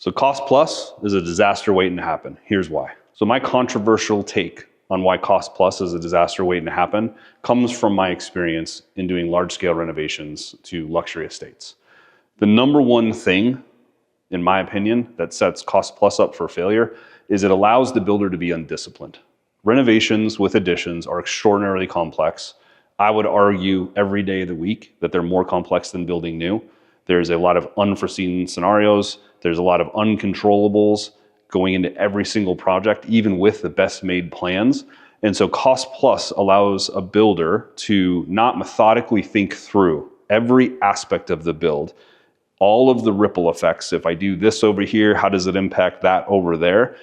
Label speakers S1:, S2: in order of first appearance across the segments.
S1: So cost plus is a disaster waiting to happen. Here's why. So my controversial take on why cost plus is a disaster waiting to happen comes from my experience in doing large scale renovations to luxury estates. The number one thing, in my opinion, that sets cost plus up for failure is it allows the builder to be undisciplined. Renovations with additions are extraordinarily complex. I would argue every day of the week that they're more complex than building new. There's a lot of unforeseen scenarios. There's a lot of uncontrollables going into every single project, even with the best made plans. And so cost plus allows a builder to not methodically think through every aspect of the build, all of the ripple effects. If I do this over here, how does it impact that over there?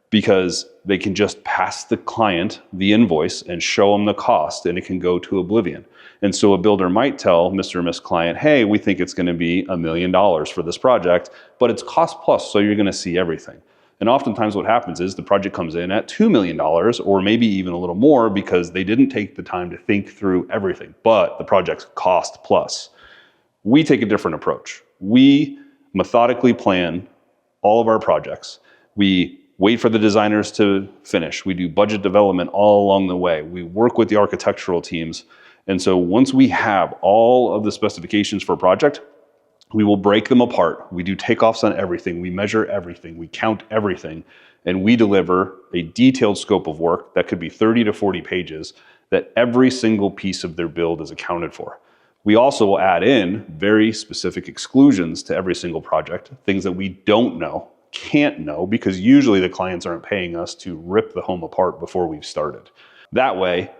S1: Because they can just pass the client the invoice and show them the cost, and it can go to oblivion. And so a builder might tell Mr. or Miss Client, hey, we think it's gonna be $1 million for this project, but it's cost plus, so you're gonna see everything. And oftentimes what happens is the project comes in at $2 million or maybe even a little more because they didn't take the time to think through everything, but the project's cost plus. We take a different approach. We methodically plan all of our projects. We wait for the designers to finish. We do budget development all along the way. We work with the architectural teams. And so once we have all of the specifications for a project, we will break them apart. We do takeoffs on everything. We measure everything. We count everything. And we deliver a detailed scope of work that could be 30 to 40 pages that every single piece of their build is accounted for. We also will add in very specific exclusions to every single project, things that we don't know, can't know, because usually the clients aren't paying us to rip the home apart before we've started. That way,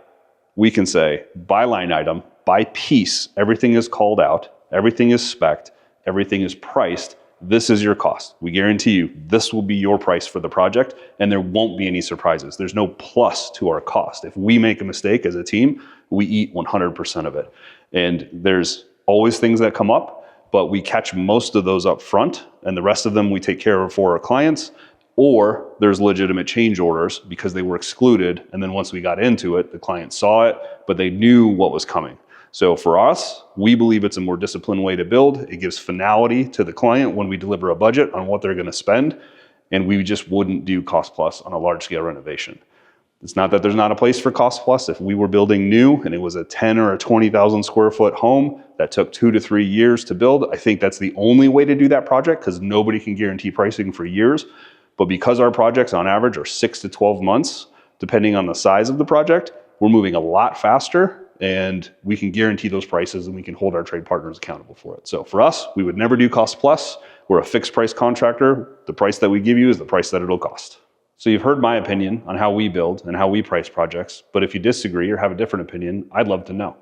S1: we can say, by line item, by piece, everything is called out, everything is spec'd, everything is priced. This is your cost. We guarantee you this will be your price for the project, and there won't be any surprises. There's no plus to our cost. If we make a mistake as a team, we eat 100% of it. And there's always things that come up, but we catch most of those up front, and the rest of them we take care of for our clients, or there's legitimate change orders because they were excluded, and then once we got into it, the client saw it, but they knew what was coming. So for us, we believe it's a more disciplined way to build. It gives finality to the client when we deliver a budget on what they're gonna spend, and we just wouldn't do cost plus on a large scale renovation. It's not that there's not a place for cost plus. If we were building new and it was a 10 or a 20,000 square foot home that took 2 to 3 years to build, I think that's the only way to do that project because nobody can guarantee pricing for years. But because our projects on average are 6 to 12 months, depending on the size of the project, we're moving a lot faster and we can guarantee those prices and we can hold our trade partners accountable for it. So for us, we would never do cost plus. We're a fixed price contractor. The price that we give you is the price that it'll cost. So you've heard my opinion on how we build and how we price projects, but if you disagree or have a different opinion, I'd love to know.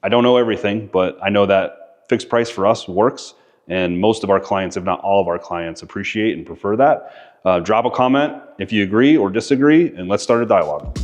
S1: I don't know everything, but I know that fixed price for us works, and most of our clients, if not all of our clients, appreciate and prefer that. Drop a comment if you agree or disagree, and let's start a dialogue.